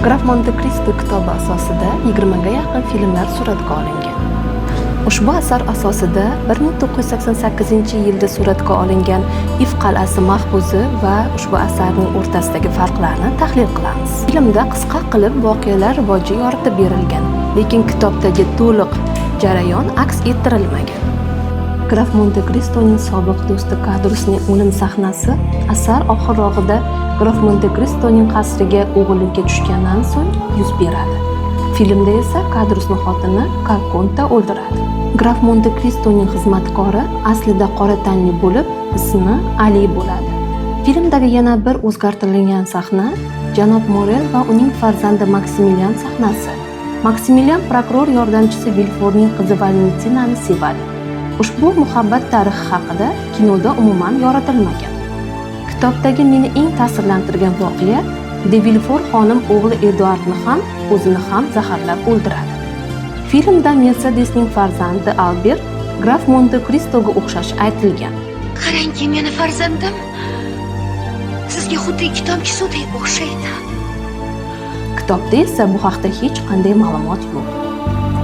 Graf Monte Cristo kitobi asosida 20 ga yaqin filmlar suratga olingan. Ushbu asar asosida 1988-yilda suratga olingan If qal'asi mahbusi va ushbu asarning o'rtasidagi farqlarni tahlil qilamiz. Filmda qisqa qilib voqealar rivoji yoritib berilgan, lekin kitobdagi to'liq jarayon aks ettirilmagan. Graf Monte Cristoning sobiq do'sti Kadrusning o'lim sahnasi asar oxirrog'ida Graf Monte Cristoning qasriga o'g'irlikka tushgandan so'ng yuz beradi. Filmda esa Kadrusning xotini Kalkonta o'ldiradi. Graf Monte Cristoning xizmatkori aslida qora tanli bo'lib, ismi Ali bo'ladi. Filmdagi yana bir o'zgartirilgan sahna janob Morel va uning farzandi Maksimilian sahnasi. Maksimilian prokuror yordamchisi Vilforning qizi Valentinani sevadi. Ushbu muhabbat tarixi haqida kinoda umuman yoritilmagan. Kitobdagi meni eng ta'sirlantirgan voqea De Vilfor xonim o'g'li Eduardni ham, o'zini ham zaharlab o'ldiradi. Filmda Mercedesning farzandi Albert Graf Monte Cristoga o'xshash aytilgan. Qarangki, meni farzandim sizga xuddi kitobki sudek o'xshaydi. Kitobda esa bu haqda hech qanday ma'lumot yo'q.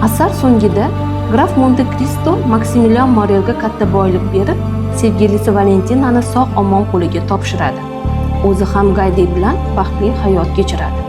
Asar so'ngida Graf Monte Cristo Maksimilian Morelga katta boylik berib, sevgilisi Valentinani sog'-omon qo'liga topshiradi. O'zi ham Gaydi bilan baxtli hayot kechiradi.